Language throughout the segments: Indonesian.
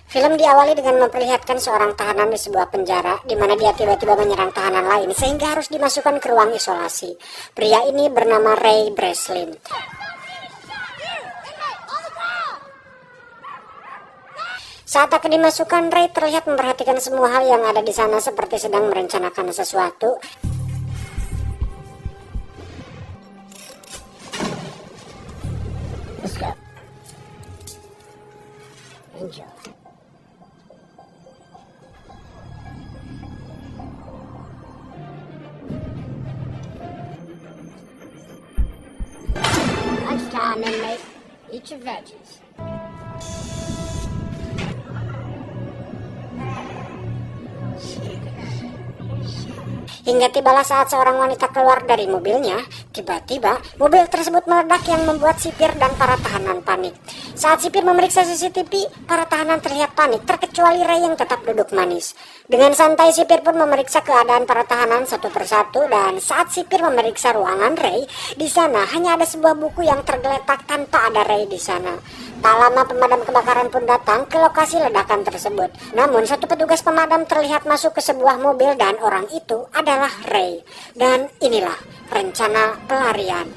Film diawali dengan memperlihatkan seorang tahanan di sebuah penjara, di mana dia tiba-tiba menyerang tahanan lain sehingga harus dimasukkan ke ruang isolasi. Pria ini bernama Ray Breslin. Saat akan dimasukkan, Ray terlihat memperhatikan semua hal yang ada di sana seperti sedang merencanakan sesuatu. Let's go. Enjoy. Lunchtime, inmate. Eat your veggies. Hingga tibalah saat seorang wanita keluar dari mobilnya. Tiba-tiba mobil tersebut meledak yang membuat sipir dan para tahanan panik. Saat sipir memeriksa CCTV, para tahanan terlihat panik, terkecuali Ray yang tetap duduk manis. Dengan santai sipir pun memeriksa keadaan para tahanan satu persatu, dan saat sipir memeriksa ruangan Ray, di sana hanya ada sebuah buku yang tergeletak tanpa ada Ray di sana. Tak lama pemadam kebakaran pun datang ke lokasi ledakan tersebut. Namun satu petugas pemadam terlihat masuk ke sebuah mobil dan orang itu adalah Ray. Dan inilah rencana pelarian.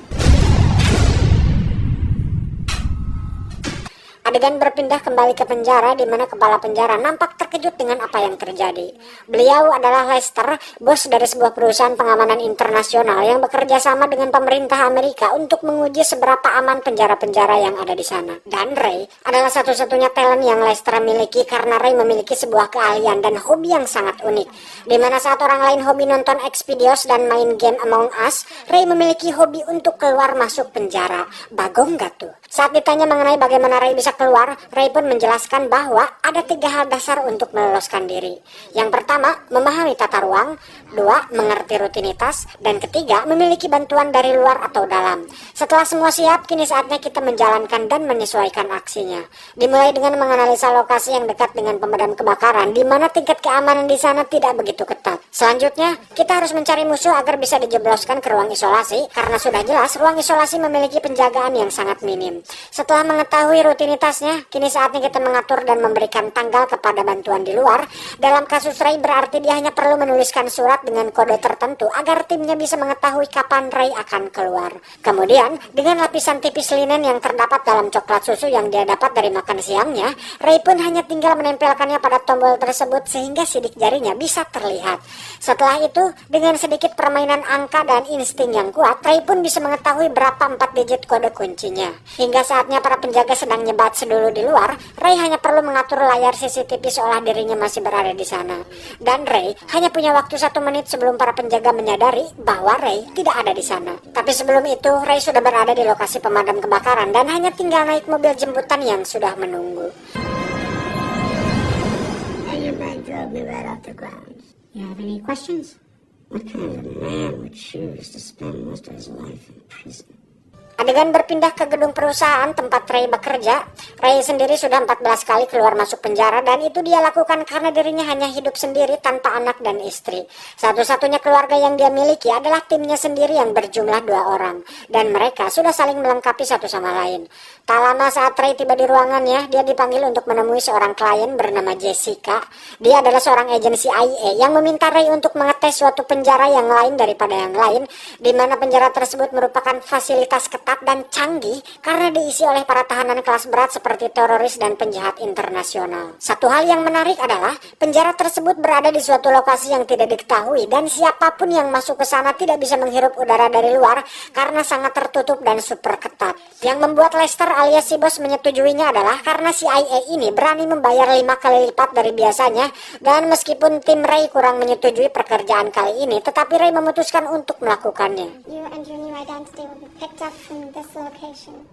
Adegan berpindah kembali ke penjara, di mana kepala penjara nampak terkejut dengan apa yang terjadi. Beliau adalah Lester, bos dari sebuah perusahaan pengamanan internasional yang bekerja sama dengan pemerintah Amerika untuk menguji seberapa aman penjara-penjara yang ada di sana. Dan Ray adalah satu-satunya talent yang Lester miliki karena Ray memiliki sebuah keahlian dan hobi yang sangat unik. Di mana saat orang lain hobi nonton Xvideos dan main game Among Us, Ray memiliki hobi untuk keluar masuk penjara. Bagong gak tuh? Saat ditanya mengenai bagaimana Ray bisa keluar, Ray pun menjelaskan bahwa ada 3 hal dasar untuk meloloskan diri. Yang pertama, memahami tata ruang. 2, mengerti rutinitas. Dan ketiga, memiliki bantuan dari luar atau dalam. Setelah semua siap, kini saatnya kita menjalankan dan menyesuaikan aksinya. Dimulai dengan menganalisa lokasi yang dekat dengan pemadam kebakaran, di mana tingkat keamanan di sana tidak begitu ketat. Selanjutnya, kita harus mencari musuh agar bisa dijebloskan ke ruang isolasi, karena sudah jelas ruang isolasi memiliki penjagaan yang sangat minim. Setelah mengetahui rutinitasnya, kini saatnya kita mengatur dan memberikan tanggal kepada bantuan di luar. Dalam kasus Ray berarti dia hanya perlu menuliskan surat dengan kode tertentu agar timnya bisa mengetahui kapan Ray akan keluar. Kemudian, dengan lapisan tipis linen yang terdapat dalam coklat susu yang dia dapat dari makan siangnya, Ray pun hanya tinggal menempelkannya pada tombol tersebut sehingga sidik jarinya bisa terlihat. Setelah itu, dengan sedikit permainan angka dan insting yang kuat, Ray pun bisa mengetahui berapa 4 digit kode kuncinya. Hingga saatnya para penjaga sedang nyebat sedulu di luar, Ray hanya perlu mengatur layar CCTV seolah dirinya masih berada di sana. Dan Ray hanya punya waktu 1 menit sebelum para penjaga menyadari bahwa Ray tidak ada di sana. Tapi sebelum itu, Ray sudah berada di lokasi pemadam kebakaran dan hanya tinggal naik mobil jemputan yang sudah menunggu. And your man drove me right off the ground. You have any questions? What kind of man would choose to spend most of his life in prison? Adegan berpindah ke gedung perusahaan tempat Ray bekerja. Ray sendiri sudah 14 kali keluar masuk penjara dan itu dia lakukan karena dirinya hanya hidup sendiri tanpa anak dan istri. Satu-satunya keluarga yang dia miliki adalah timnya sendiri yang berjumlah 2 orang. Dan mereka sudah saling melengkapi satu sama lain. Tak lama saat Ray tiba di ruangannya, dia dipanggil untuk menemui seorang klien bernama Jessica. Dia adalah seorang agensi CIA yang meminta Ray untuk mengetes suatu penjara yang lain daripada yang lain, di mana penjara tersebut merupakan fasilitas ketat dan canggih karena diisi oleh para tahanan kelas berat seperti teroris dan penjahat internasional. Satu hal yang menarik adalah penjara tersebut berada di suatu lokasi yang tidak diketahui dan siapapun yang masuk ke sana tidak bisa menghirup udara dari luar karena sangat tertutup dan super ketat. Yang membuat Lester alias si bos menyetujuinya adalah karena CIA ini berani membayar 5 kali lipat dari biasanya, dan meskipun tim Ray kurang menyetujui pekerjaan kali ini, tetapi Ray memutuskan untuk melakukannya. You and your new identity will be picked up from this location.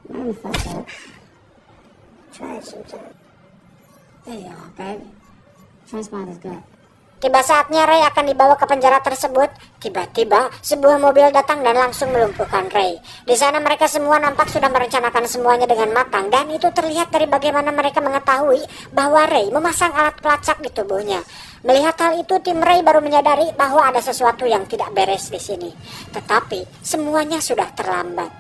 Motherfucker. Try it sometime. There you are, babe. Transport is good. Tiba saatnya Ray akan dibawa ke penjara tersebut. Tiba-tiba sebuah mobil datang dan langsung melumpuhkan Ray. Di sana mereka semua nampak sudah merencanakan semuanya dengan matang, dan itu terlihat dari bagaimana mereka mengetahui bahwa Ray memasang alat pelacak di tubuhnya. Melihat hal itu, tim Ray baru menyadari bahwa ada sesuatu yang tidak beres di sini. Tetapi semuanya sudah terlambat.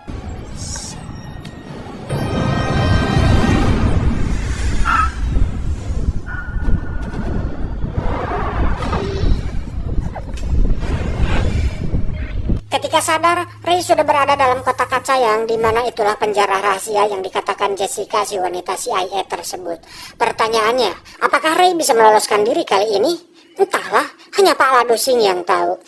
Ketika sadar, Ray sudah berada dalam kotak kaca yang dimana itulah penjara rahasia yang dikatakan Jessica, si wanita CIA tersebut. Pertanyaannya, apakah Ray bisa meloloskan diri kali ini? Entahlah, hanya Pak Ladosing yang tahu.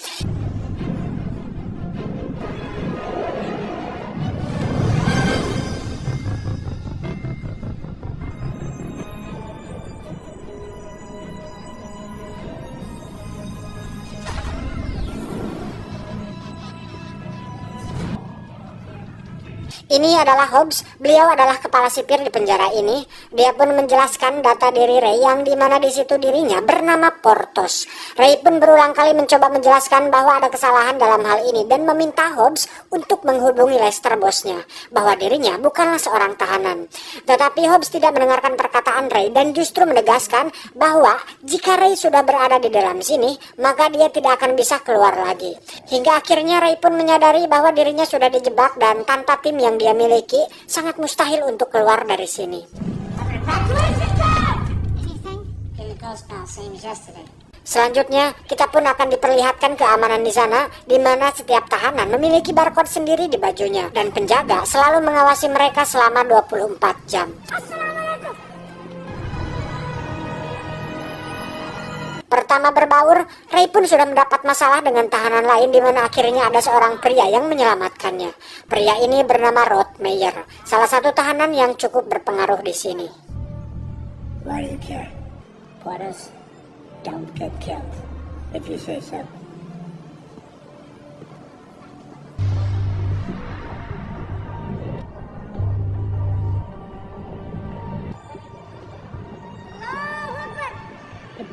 Ini adalah Hobbs, beliau adalah kepala sipir di penjara ini. Dia pun menjelaskan data diri Ray yang dimana di situ dirinya bernama Portos. Ray pun berulang kali mencoba menjelaskan bahwa ada kesalahan dalam hal ini dan meminta Hobbs untuk menghubungi Lester bosnya, bahwa dirinya bukanlah seorang tahanan. Tetapi Hobbs tidak mendengarkan perkataan Ray dan justru menegaskan bahwa jika Ray sudah berada di dalam sini, maka dia tidak akan bisa keluar lagi. Hingga akhirnya Ray pun menyadari bahwa dirinya sudah dijebak dan tanpa tim yang dia miliki, sangat mustahil untuk keluar dari sini. Selanjutnya, kita pun akan diperlihatkan keamanan di sana, di mana setiap tahanan memiliki barcode sendiri di bajunya, dan penjaga selalu mengawasi mereka selama 24 jam. Pertama berbaur, Ray pun sudah mendapat masalah dengan tahanan lain di mana akhirnya ada seorang pria yang menyelamatkannya. Pria ini bernama Rod Meyer, salah satu tahanan yang cukup berpengaruh di sini. Why do you care? Portis, don't get killed, if you say so.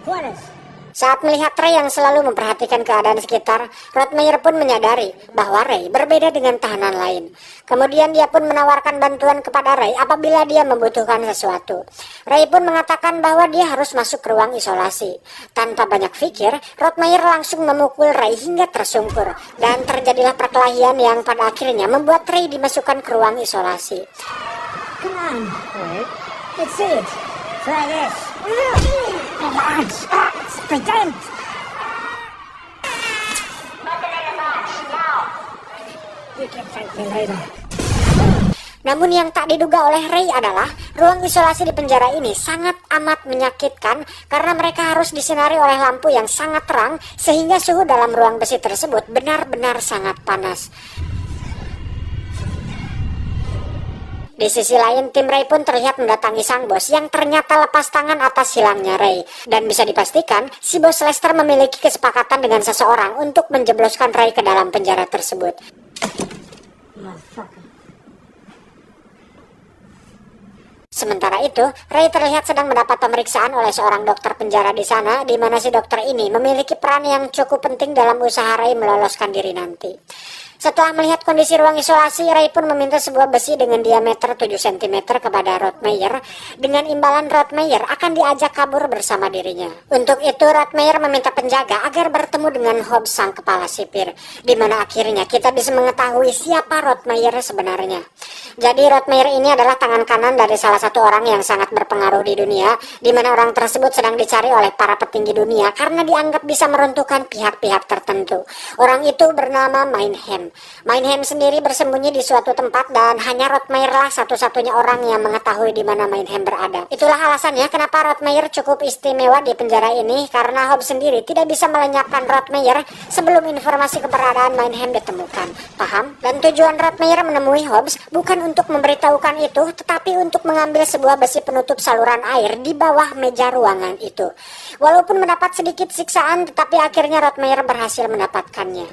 Portis. Saat melihat Ray yang selalu memperhatikan keadaan sekitar, Rod Meyer pun menyadari bahwa Ray berbeda dengan tahanan lain. Kemudian dia pun menawarkan bantuan kepada Ray apabila dia membutuhkan sesuatu. Ray pun mengatakan bahwa dia harus masuk ke ruang isolasi. Tanpa banyak pikir, Rod Meyer langsung memukul Ray hingga tersungkur. Dan terjadilah perkelahian yang pada akhirnya membuat Ray dimasukkan ke ruang isolasi. Come on, Ray. Let's see it. Try this. Relax. Pretend. You can fight me later. Namun yang tak diduga oleh Ray adalah ruang isolasi di penjara ini sangat amat menyakitkan karena mereka harus disinari oleh lampu yang sangat terang sehingga suhu dalam ruang besi tersebut benar-benar sangat panas. Di sisi lain, tim Ray pun terlihat mendatangi sang bos yang ternyata lepas tangan atas hilangnya Ray. Dan bisa dipastikan, si bos Lester memiliki kesepakatan dengan seseorang untuk menjebloskan Ray ke dalam penjara tersebut. Sementara itu, Ray terlihat sedang mendapat pemeriksaan oleh seorang dokter penjara di sana, di mana si dokter ini memiliki peran yang cukup penting dalam usaha Ray meloloskan diri nanti. Setelah melihat kondisi ruang isolasi, Ray pun meminta sebuah besi dengan diameter 7 cm kepada Rod Meyer, dengan imbalan Rod Meyer akan diajak kabur bersama dirinya. Untuk itu, Rod Meyer meminta penjaga agar bertemu dengan Hobbs, sang kepala sipir, di mana akhirnya kita bisa mengetahui siapa Rod Meyer sebenarnya. Jadi Rod Meyer ini adalah tangan kanan dari salah satu orang yang sangat berpengaruh di dunia, di mana orang tersebut sedang dicari oleh para petinggi dunia karena dianggap bisa meruntuhkan pihak-pihak tertentu. Orang itu bernama Mindham. Mindham sendiri bersembunyi di suatu tempat dan hanya Rod Meyer lah satu-satunya orang yang mengetahui di mana Mindham berada. Itulah alasannya kenapa Rod Meyer cukup istimewa di penjara ini, karena Hobbs sendiri tidak bisa melenyapkan Rod Meyer sebelum informasi keberadaan Mindham ditemukan. Paham? Dan tujuan Rod Meyer menemui Hobbs bukan untuk memberitahukan itu, tetapi untuk mengambil sebuah besi penutup saluran air di bawah meja ruangan itu. Walaupun mendapat sedikit siksaan, tetapi akhirnya Rod Meyer berhasil mendapatkannya.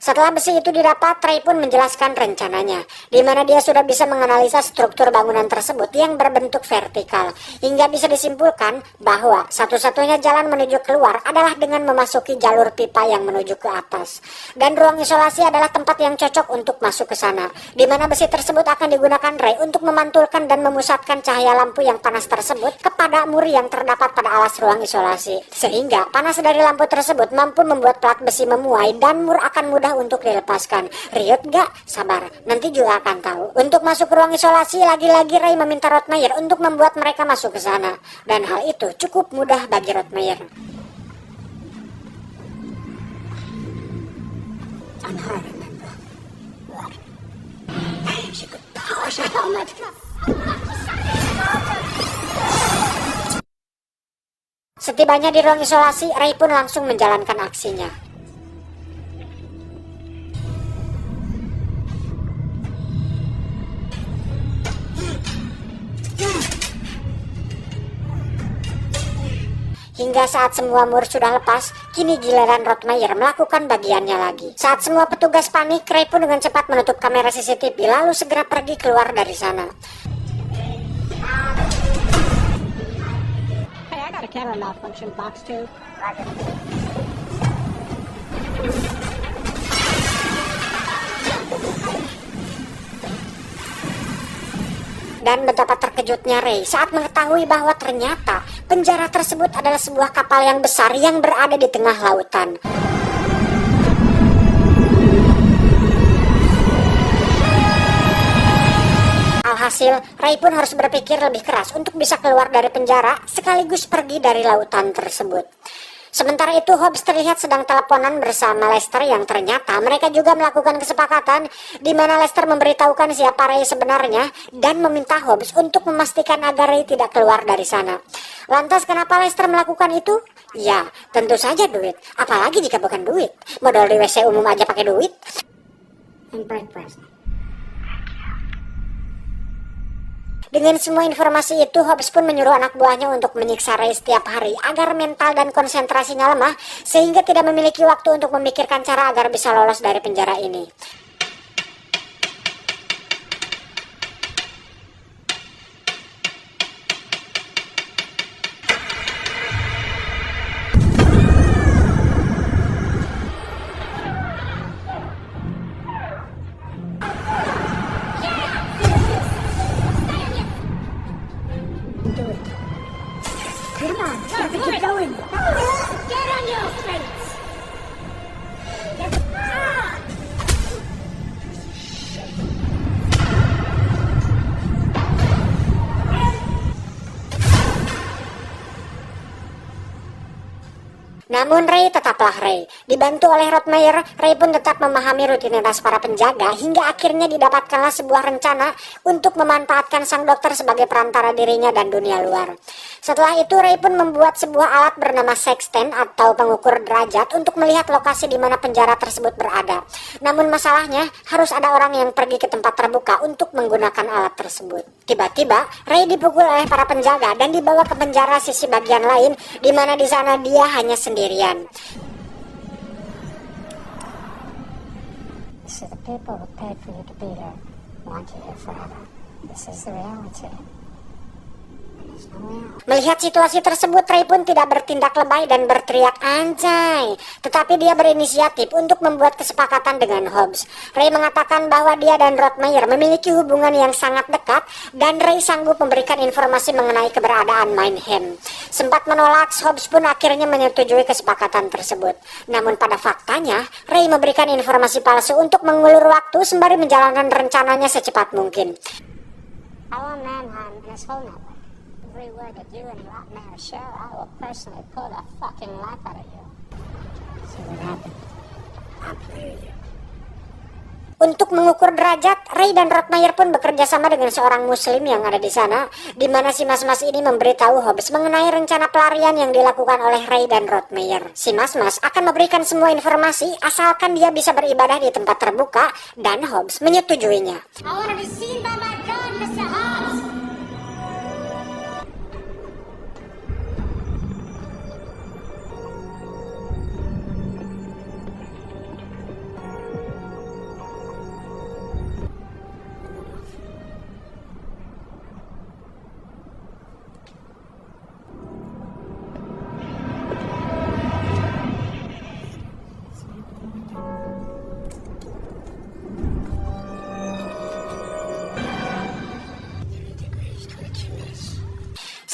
Setelah besi itu didapat, Ray pun menjelaskan rencananya, di mana dia sudah bisa menganalisa struktur bangunan tersebut yang berbentuk vertikal, hingga bisa disimpulkan bahwa satu-satunya jalan menuju keluar adalah dengan memasuki jalur pipa yang menuju ke atas. Dan ruang isolasi adalah tempat yang cocok untuk masuk ke sana, di mana besi tersebut akan digunakan Ray untuk memantulkan dan memusatkan cahaya lampu yang panas tersebut kepada mur yang terdapat pada alas ruang isolasi, sehingga panas dari lampu tersebut mampu membuat plat besi memuai dan mur akan mudah untuk dilepaskan. Riut gak? Sabar, nanti juga akan tahu. Untuk masuk ke ruang isolasi, lagi-lagi Ray meminta Rottmeier untuk membuat mereka masuk ke sana. Dan hal itu cukup mudah bagi Rottmeier. And I remember what? And she could polish a helmet. Setibanya di ruang isolasi, Ray pun langsung menjalankan aksinya. Hingga saat semua mur sudah lepas, kini giliran Rottmeier melakukan bagiannya lagi. Saat semua petugas panik, Ray pun dengan cepat menutup kamera CCTV lalu segera pergi keluar dari sana. Hey, I got a camera malfunction box too. Dan betapa terkejutnya Ray saat mengetahui bahwa ternyata penjara tersebut adalah sebuah kapal yang besar yang berada di tengah lautan. Alhasil, Ray pun harus berpikir lebih keras untuk bisa keluar dari penjara sekaligus pergi dari lautan tersebut. Sementara itu, Hobbs terlihat sedang teleponan bersama Lester yang ternyata mereka juga melakukan kesepakatan di mana Lester memberitahukan siapa Ray sebenarnya dan meminta Hobbs untuk memastikan agar Ray tidak keluar dari sana. Lantas kenapa Lester melakukan itu? Ya, tentu saja duit. Apalagi jika bukan duit. Modal di WC umum aja pakai duit. And breakfast. Dengan semua informasi itu, Hobbs pun menyuruh anak buahnya untuk menyiksa Ray setiap hari agar mental dan konsentrasinya lemah sehingga tidak memiliki waktu untuk memikirkan cara agar bisa lolos dari penjara ini. Do it. Come on, gotta keep going. Get on your face. Namun Ray tetaplah Ray. Dibantu oleh Rottmeier, Ray pun tetap memahami rutinitas para penjaga hingga akhirnya didapatkanlah sebuah rencana untuk memanfaatkan sang dokter sebagai perantara dirinya dan dunia luar. Setelah itu Ray pun membuat sebuah alat bernama sextant atau pengukur derajat untuk melihat lokasi di mana penjara tersebut berada. Namun masalahnya harus ada orang yang pergi ke tempat terbuka untuk menggunakan alat tersebut. Tiba-tiba Ray dipukul oleh para penjaga dan dibawa ke penjara sisi bagian lain di mana di sana dia hanya sendirian. So the people who paid for you to be here want you here forever. This is the reality. Melihat situasi tersebut, Ray pun tidak bertindak lebay dan berteriak anjay, tetapi dia berinisiatif untuk membuat kesepakatan dengan Hobbs. Ray mengatakan bahwa dia dan Rottmeier memiliki hubungan yang sangat dekat dan Ray sanggup memberikan informasi mengenai keberadaan Meinheim. Sempat menolak, Hobbs pun akhirnya menyetujui kesepakatan tersebut. Namun pada faktanya, Ray memberikan informasi palsu untuk mengulur waktu sembari menjalankan rencananya secepat mungkin. I want Mannheim and his whole network. Every word that you and Rottmeier share, I will personally pull the fucking life out of you. So what happened? I played you. Untuk mengukur derajat, Ray dan Rottmeier pun bekerja sama dengan seorang muslim yang ada di sana, di mana si mas-mas ini memberitahu Hobbs mengenai rencana pelarian yang dilakukan oleh Ray dan Rottmeier. Si mas-mas akan memberikan semua informasi asalkan dia bisa beribadah di tempat terbuka dan Hobbs menyetujuinya. I want to be seen by my God, Mr. Hobbs!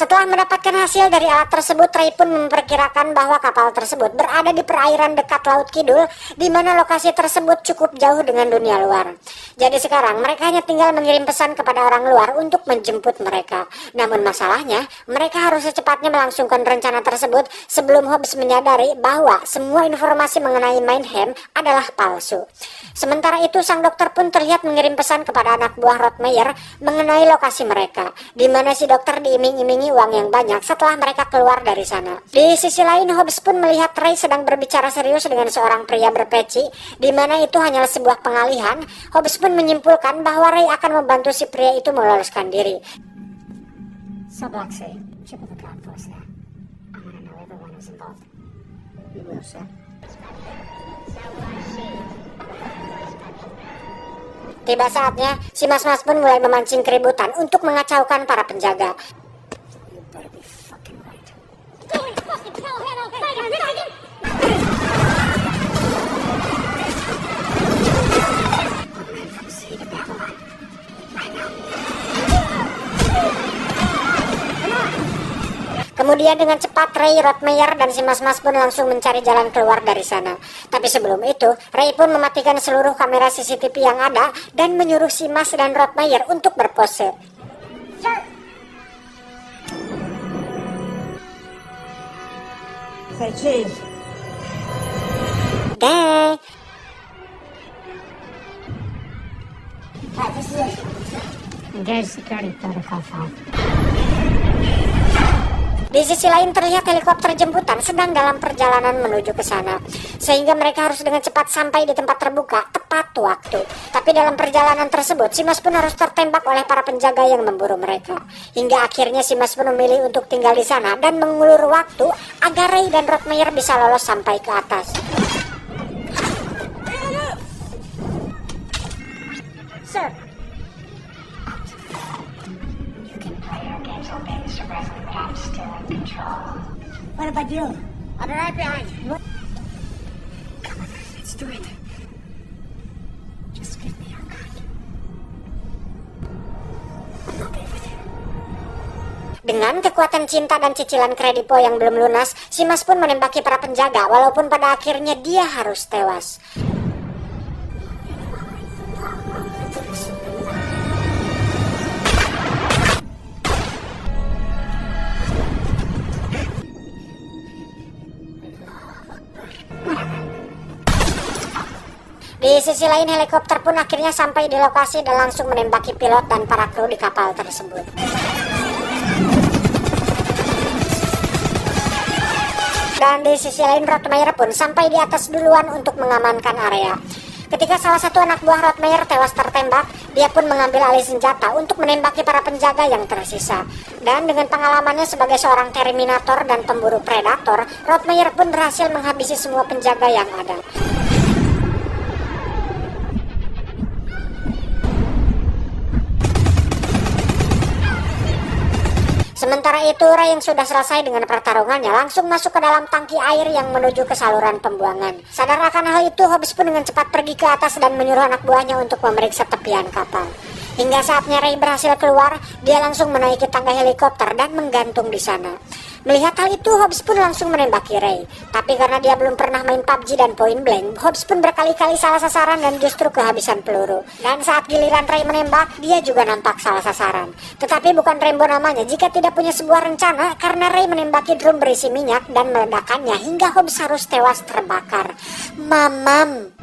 Setelah mendapatkan hasil dari alat tersebut, Ray pun memperkirakan bahwa kapal tersebut berada di perairan dekat Laut Kidul, di mana lokasi tersebut cukup jauh dengan dunia luar. Jadi sekarang mereka hanya tinggal mengirim pesan kepada orang luar untuk menjemput mereka. Namun masalahnya, mereka harus secepatnya melangsungkan rencana tersebut sebelum Hobbs menyadari bahwa semua informasi mengenai Mayhem adalah palsu. Sementara itu, sang dokter pun terlihat mengirim pesan kepada anak buah Rottmeier mengenai lokasi mereka, di mana si dokter diiming-imingi uang yang banyak setelah mereka keluar dari sana. Di sisi lain, Hobbs pun melihat Ray sedang berbicara serius dengan seorang pria berpeci, di mana itu hanyalah sebuah pengalihan. Hobbs pun menyimpulkan bahwa Ray akan membantu si pria itu meloloskan diri. So Blacksea, check with the crowd force there. I want to know everyone who's involved. You will, sir. Tiba saatnya, si Mas-Mas pun mulai memancing keributan untuk mengacaukan para penjaga. You better be fucking right. Kemudian dengan cepat Ray, Rottmeier, dan si Mas-Mas pun langsung mencari jalan keluar dari sana. Tapi sebelum itu, Ray pun mematikan seluruh kamera CCTV yang ada dan menyuruh si Mas dan Rottmeier untuk berpose. Say cheese. Deh. Alright, this is it. Engage security protocol 5. Di sisi lain terlihat helikopter jemputan sedang dalam perjalanan menuju ke sana, sehingga mereka harus dengan cepat sampai di tempat terbuka tepat waktu. Tapi dalam perjalanan tersebut, si Mas pun harus tertembak oleh para penjaga yang memburu mereka. Hingga akhirnya si Mas pun memilih untuk tinggal di sana dan mengulur waktu agar Ray dan Rottmeier bisa lolos sampai ke atas. Sir. What if I do? I'll be right behind you. What? Come on, let's do it. Just give me your gun. I'll be with you. Dengan kekuatan cinta dan cicilan kredipo yang belum lunas, si Mas pun menembaki para penjaga, walaupun pada akhirnya dia harus tewas. Di sisi lain, helikopter pun akhirnya sampai di lokasi dan langsung menembaki pilot dan para kru di kapal tersebut. Dan di sisi lain, Rottmeier pun sampai di atas duluan untuk mengamankan area. Ketika salah satu anak buah Rottmeier tewas tertembak, dia pun mengambil alih senjata untuk menembaki para penjaga yang tersisa. Dan dengan pengalamannya sebagai seorang terminator dan pemburu predator, Rottmeier pun berhasil menghabisi semua penjaga yang ada. Sementara itu, Ray yang sudah selesai dengan pertarungannya langsung masuk ke dalam tangki air yang menuju ke saluran pembuangan. Sadar akan hal itu, Hobbs pun dengan cepat pergi ke atas dan menyuruh anak buahnya untuk memeriksa tepian kapal. Hingga saatnya Ray berhasil keluar, dia langsung menaiki tangga helikopter dan menggantung di sana. Melihat hal itu, Hobbs pun langsung menembaki Ray. Tapi karena dia belum pernah main PUBG dan Point Blank, Hobbs pun berkali-kali salah sasaran dan justru kehabisan peluru. Dan saat giliran Ray menembak, dia juga nampak salah sasaran. Tetapi bukan Rambo namanya jika tidak punya sebuah rencana, karena Ray menembaki drum berisi minyak dan meledakannya hingga Hobbs harus tewas terbakar. Mamam.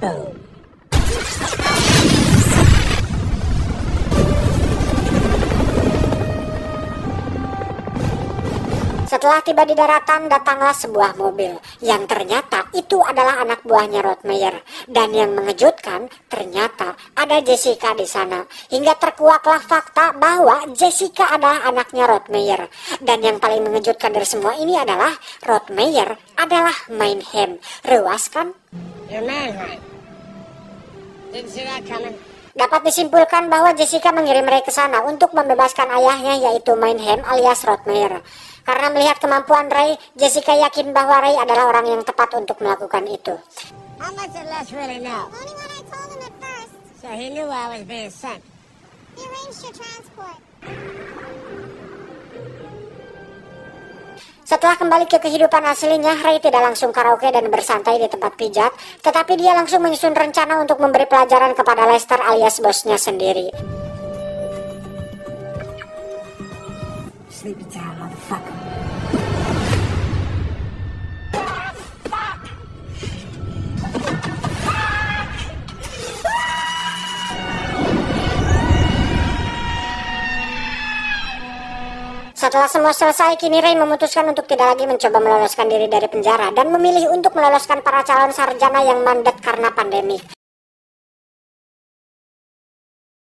Setelah tiba di daratan, datanglah sebuah mobil yang ternyata itu adalah anak buahnya Rottmeier. Dan yang mengejutkan, ternyata ada Jessica di sana. Hingga terkuaklah fakta bahwa Jessica adalah anaknya Rottmeier. Dan yang paling mengejutkan dari semua ini adalah Rottmeier adalah Mayhem. Ruas kan? You're Mannheim. Didn't see that coming. Dapat disimpulkan bahwa Jessica mengirim Ray ke sana untuk membebaskan ayahnya, yaitu Mayhem alias Rottmeier. Karena melihat kemampuan Ray, Jessica yakin bahwa Ray adalah orang yang tepat untuk melakukan itu. How much did Les really know? Only what I told him at first. So he knew I was being sent. He arranged your transport. Setelah kembali ke kehidupan aslinya, Ray tidak langsung karaoke dan bersantai di tempat pijat, tetapi dia langsung menyusun rencana untuk memberi pelajaran kepada Lester alias bosnya sendiri. Sleepy time, motherfucker. Setelah semua selesai, kini Ray memutuskan untuk tidak lagi mencoba meloloskan diri dari penjara dan memilih untuk meloloskan para calon sarjana yang mandat karena pandemi.